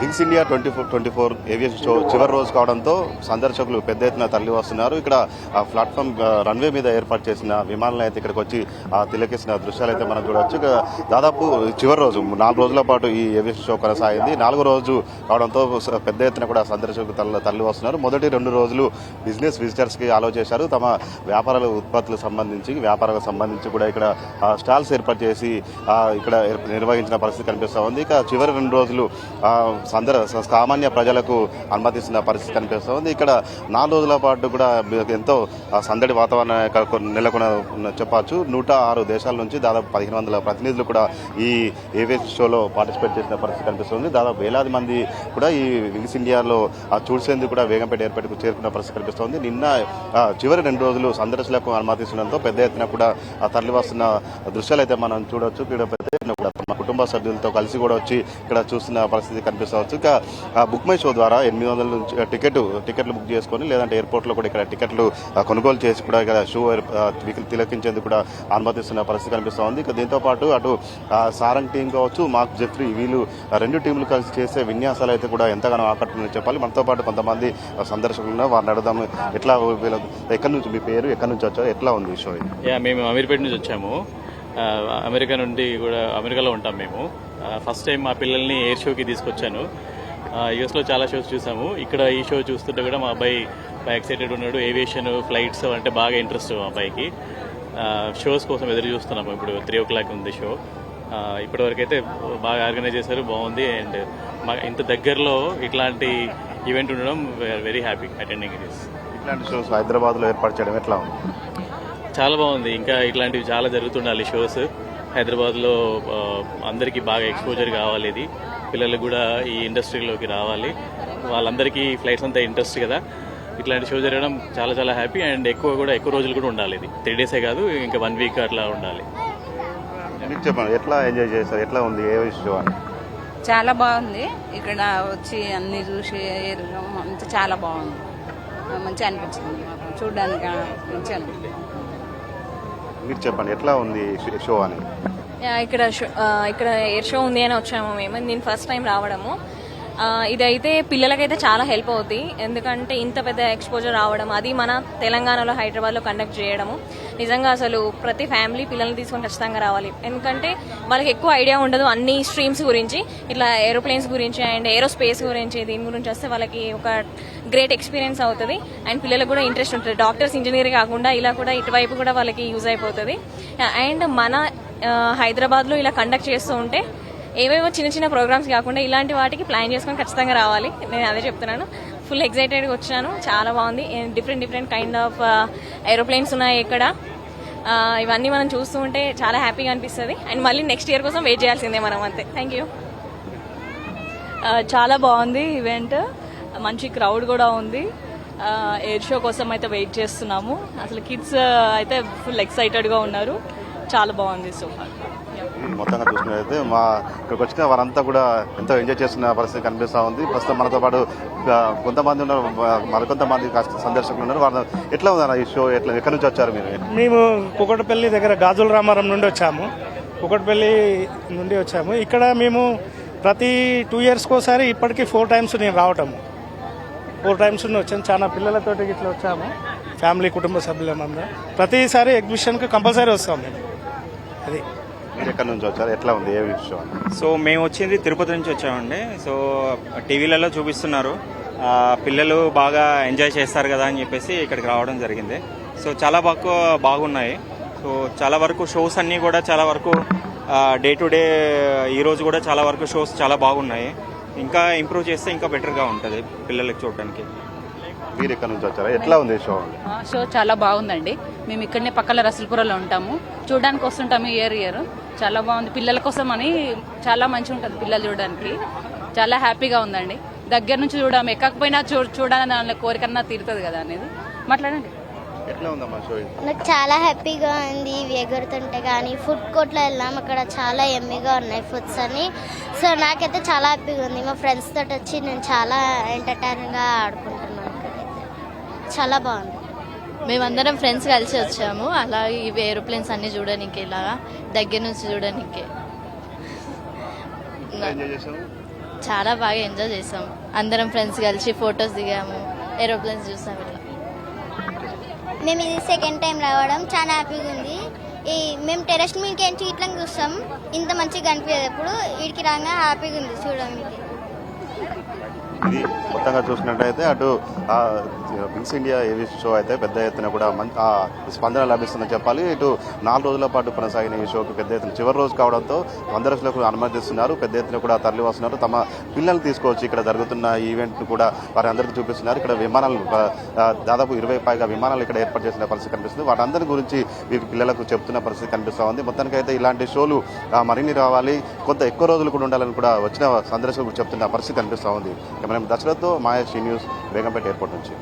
Wings India 2024 aviation show చివరి రోజు కావడంతో సందర్శకులు పెద్ద ఎత్తున తరలి వస్తున్నారు. ఇక్కడ ప్లాట్ఫామ్ రన్వే మీద ఏర్పాటు చేసిన విమానాలు అయితే ఇక్కడికి వచ్చి తిలకిస్తున్న దృశ్యాలు అయితే మనం చూడవచ్చు. దాదాపు చివరి రోజు 4 రోజుల పాటు ఈ ఏవియేషన్ షో కొనసాగింది. 4వ రోజు కావడంతో పెద్ద ఎత్తున కూడా సందర్శకులు తరలి వస్తున్నారు. మొదటి 2 రోజులు బిజినెస్ విజిటర్స్ కి అలౌ చేశారు. తమ వ్యాపారాలకు సంబంధించి కూడా ఇక్కడ స్టాల్స్ ఏర్పాటు చేసి ఇక్కడ నిర్వహించిన పరిస్థితి కనిపిస్తూ ఉంది. ఇక చివరి 2 రోజులు సామాన్య ప్రజలకు అనుమతిస్తున్న పరిస్థితి కనిపిస్తూ ఉంది. ఇక్కడ 4 రోజుల పాటు కూడా ఎంతో సందడి వాతావరణం నెలకొన చెప్పచ్చు. 106 దేశాల నుంచి దాదాపు 1500 ప్రతినిధులు కూడా ఈ ఏవియేషన్ షోలో పార్టిసిపేట్ చేసిన పరిస్థితి కనిపిస్తుంది. దాదాపు వేలాది మంది కూడా ఈ వింగ్స్ ఇండియాలో చూసేందుకు కూడా వేగంపేట చేరుకున్న పరిస్థితి కనిపిస్తోంది. నిన్న చివరి 2 రోజులు సందర్శకులకు అనుమతిస్తుండడంతో పెద్ద ఎత్తున కూడా తరలి వస్తున్న దృశ్యాలు అయితే మనం చూడవచ్చు. తమ కుటుంబ సభ్యులతో కలిసి కూడా వచ్చి ఇక్కడ చూస్తున్న పరిస్థితి కనిపిస్తవచ్చు. ఇక బుక్ మై షో ద్వారా 800 నుంచి టికెట్లు బుక్ చేసుకొని లేదంటే ఎయిర్పోర్ట్ లో కూడా ఇక్కడ టికెట్లు కొనుగోలు చేసి కూడా ఇక్కడ షో తిలకించేందుకు కూడా అనుమతిస్తున్న పరిస్థితి కనిపిస్తోంది. ఇక దీంతో పాటు అటు సారంగ్ టీం కావచ్చు, మార్క్ జెఫ్రీ, వీళ్ళు 2 టీంలు కలిసి చేసే విన్యాసాలు అయితే కూడా ఎంతగానో ఆకట్టుకుని చెప్పాలి. మనతో పాటు కొంతమంది సందర్శకులు ఉన్నారు, వారిని అడుగుదాము. ఎట్లా ఎక్కడి నుంచి మీ పేరు, ఎక్కడి నుంచి వచ్చారు, ఎట్లా ఉంది షో? మేము అమీర్పేట నుంచి వచ్చాము. అమెరికాలో ఉంటాం మేము. ఫస్ట్ టైం మా పిల్లల్ని ఎయిర్ షోకి తీసుకొచ్చాను. యూఎస్లో చాలా షోస్ చూసాము. ఇక్కడ ఈ షో చూస్తుంటే కూడా మా అబ్బాయి బాగా ఎక్సైటెడ్ ఉన్నాడు. ఏవియేషన్, ఫ్లైట్స్ అంటే బాగా ఇంట్రెస్ట్ మా అబ్బాయికి. షోస్ కోసం ఎదురు చూస్తున్నాము. ఇప్పుడు 3 o'clock ఉంది షో. ఇప్పటివరకు అయితే బాగా ఆర్గనైజ్ చేశారు, బాగుంది. అండ్ ఇంత దగ్గరలో ఇట్లాంటి ఈవెంట్ ఉండడం వెరీ హ్యాపీ అటెండింగ్ ఇట్. ఇట్లాంటి షోస్ హైదరాబాద్లో ఏర్పాటు చేయడం ఎట్లా ఉంది? చాలా బాగుంది. ఇంకా ఇట్లాంటివి చాలా జరుగుతుండాలి షోస్ హైదరాబాద్లో. అందరికీ బాగా ఎక్స్పోజర్ కావాలి. ఇది పిల్లలకు కూడా ఈ ఇండస్ట్రీలోకి రావాలి. వాళ్ళందరికీ ఫ్లైట్స్ అంతా ఇంట్రెస్ట్ కదా. ఇట్లాంటి షో జరగడం చాలా చాలా హ్యాపీ. అండ్ ఎక్కువ రోజులు కూడా ఉండాలి. ఇది 3 days కాదు, ఇంకా 1 week అట్లా ఉండాలి. చెప్పండి, ఎట్లా ఎంజాయ్ చేస్తారు, ఎట్లా ఉంది ఏ షో? చాలా బాగుంది. ఇక్కడ వచ్చి అన్ని చూసి చాలా బాగుంది, మంచిగా అనిపించింది చూడడానికి. మంచిగా అనిపించింది. మీరు చెప్పండి, ఎట్లా ఉంది షో అని? ఇక్కడ ఎయిర్ షో ఉంది అని వచ్చాము మేము. నేను ఫస్ట్ టైం రావడము. ఇదైతే పిల్లలకైతే చాలా హెల్ప్ అవుతుంది. ఎందుకంటే ఇంత పెద్ద ఎక్స్పోజర్ రావడం, అది మన తెలంగాణలో హైదరాబాద్లో కండక్ట్ చేయడము నిజంగా అసలు ప్రతి ఫ్యామిలీ పిల్లల్ని తీసుకొని ఖచ్చితంగా రావాలి. ఎందుకంటే వాళ్ళకి ఎక్కువ ఐడియా ఉండదు అన్ని స్ట్రీమ్స్ గురించి, ఇట్లా ఏరోప్లేన్స్ గురించి అండ్ ఏరోస్పేస్ గురించి. దీని గురించి వస్తే వాళ్ళకి ఒక గ్రేట్ ఎక్స్పీరియన్స్ అవుతుంది. అండ్ పిల్లలకు కూడా ఇంట్రెస్ట్ ఉంటుంది. డాక్టర్స్, ఇంజనీర్ కాకుండా ఇలా కూడా ఇటువైపు కూడా వాళ్ళకి యూజ్ అయిపోతుంది. అండ్ మన హైదరాబాద్లో ఇలా కండక్ట్ చేస్తూ ఉంటే ఏవేవో చిన్న ప్రోగ్రామ్స్ కాకుండా ఇలాంటి వాటికి ప్లాన్ చేసుకొని ఖచ్చితంగా రావాలి. నేను అదే చెప్తున్నాను. ఫుల్ ఎక్సైటెడ్గా వచ్చాను. చాలా బాగుంది. డిఫరెంట్ కైండ్ ఆఫ్ ఏరోప్లేన్స్ ఉన్నాయి ఇక్కడ. ఇవన్నీ మనం చూస్తూ ఉంటే చాలా హ్యాపీగా అనిపిస్తుంది. అండ్ మళ్ళీ నెక్స్ట్ ఇయర్ కోసం వెయిట్ చేయాల్సిందే మనం, అంతే. Thank you. చాలా బాగుంది ఈవెంట్. మంచి క్రౌడ్ కూడా ఉంది. ఎయిర్ షో కోసం అయితే వెయిట్ చేస్తున్నాము. అసలు కిడ్స్ అయితే ఫుల్ ఎక్సైటెడ్గా ఉన్నారు. చాలా బాగుంది సో ఫార్. మొత్తంగా చూసినట్లయితే ఇక్కడికి వచ్చిన వారంతా కూడా ఎంతో ఎంజాయ్ చేస్తున్న పరిస్థితి కనిపిస్తూ ఉంది. ప్రస్తుతం మనతో పాటు కొంతమంది ఉన్నారు, మరికొంతమంది సందర్శకులు ఉన్నారు. వారు ఎట్లా ఉందన్న ఈ షో? ఎక్కడి నుంచి వచ్చారు మీరు? మేము కుకట్పల్లి దగ్గర గాజుల రామారం నుండి వచ్చాము. కుకట్పల్లి నుండి వచ్చాము. ఇక్కడ మేము ప్రతి 2 years ఒకసారి ఇప్పటికీ 4 times నేను రావటము. 4 times వచ్చాను. చాలా పిల్లలతోటి ఇట్లా వచ్చాము. ఫ్యామిలీ, కుటుంబ సభ్యులమందరం ప్రతిసారి ఎగ్జిబిషన్కి కంపల్సరీ వస్తాము మేము. అది. మీరు ఎక్కడి నుంచి వచ్చారు, ఎట్లా ఉంది ఏ షో? సో మేము వచ్చింది తిరుపతి నుంచి వచ్చామండి. సో టీవీలలో చూపిస్తున్నారు, పిల్లలు బాగా ఎంజాయ్ చేస్తారు కదా అని చెప్పేసి ఇక్కడికి రావడం జరిగింది. సో చాలా బాగున్నాయి. సో చాలా వరకు షోస్ అన్నీ కూడా చాలా వరకు డే టు డే ఈరోజు కూడా చాలా వరకు షోస్ చాలా బాగున్నాయి. ఇంకా ఇంప్రూవ్ చేస్తే ఇంకా బెటర్గా ఉంటుంది పిల్లలకి చూడడానికి. మీరు ఎక్కడి నుంచి వచ్చారా, ఎట్లా ఉంది షో? షో చాలా బాగుందండి. మేము ఇక్కడనే పక్కన రసల్పురంలో ఉంటాము. చూడడానికి వస్తుంటాము ఇయర్. చాలా బాగుంది. పిల్లల కోసం అని చాలా మంచిగా ఉంటుంది పిల్లలు చూడడానికి. చాలా హ్యాపీగా ఉందండి. దగ్గర నుంచి చూడడం, ఎక్కకపోయినా చూడాలని కోరికన్నా తీరుతుంది కదా అనేది. మాట్లాడండి. ఎట్లా ఉందమ్మా షో? నాకు చాలా హ్యాపీగా ఉంది. ఇవి ఎగురుతుంటే కానీ ఫుడ్ కోర్ట్లో వెళ్ళాము, అక్కడ చాలా ఎమ్మీగా ఉన్నాయి ఫుడ్స్ అని. సో నాకైతే చాలా హ్యాపీగా ఉంది. మా ఫ్రెండ్స్ తోటి వచ్చి నేను చాలా ఎంటర్టైన్గా ఆడుకుంటున్నాను. చాలా బాగుంది. మేమందరం ఫ్రెండ్స్ కలిసి వచ్చాము. అలా ఇవి ఏరోప్లేన్స్ అన్ని చూడడానికి, ఇలాగా దగ్గర నుంచి చూడడానికి చాలా బాగా ఎంజాయ్ చేసాం. అందరం ఫ్రెండ్స్ కలిసి ఫొటోస్ దిగాము, ఏరోప్లేన్స్ చూసాం. ఇట్లా మేము ఇది సెకండ్ టైం రావడం చాలా హ్యాపీగా ఉంది. మేము టెరెస్ మీదకి ఇట్లా చూస్తాం, ఇంత మంచిగా కనిపించదు. ఎప్పుడు వీడికి రాగా హ్యాపీగా ఉంది చూడడానికి. ఇది మొత్తంగా చూసినట్టయితే అటు వింగ్స్ ఇండియా ఏవియేషన్ షో అయితే పెద్ద ఎత్తున కూడా స్పందన లభిస్తుందని చెప్పాలి. ఇటు 4 రోజుల పాటు కొనసాగిన ఈ షోకి పెద్ద ఎత్తున చివరి రోజు కావడంతో వందరసులకు అనుమతిస్తున్నారు. పెద్ద ఎత్తున కూడా తరలి వస్తున్నారు. తమ పిల్లల్ని తీసుకొచ్చి ఇక్కడ జరుగుతున్న ఈవెంట్ కూడా వారి అందరికీ చూపిస్తున్నారు. ఇక్కడ విమానాలు దాదాపు 20 పైగా విమానాలు ఇక్కడ ఏర్పాటు చేసిన పరిస్థితి కనిపిస్తుంది. వాటందరి గురించి వీరి పిల్లలకు చెప్తున్న పరిస్థితి కనిపిస్తూ ఉంది. మొత్తానికైతే ఇలాంటి షోలు మరిన్ని రావాలి, కొంత ఎక్కువ రోజులు కూడా ఉండాలని కూడా వచ్చిన సందర్శకులు చెప్తున్న పరిస్థితి కనిపిస్తూ ఉంది. మనం దశరథ్తో మాయాశ్రీ న్యూస్, బేగంపేట ఎయిర్పోర్ట్ నుంచి.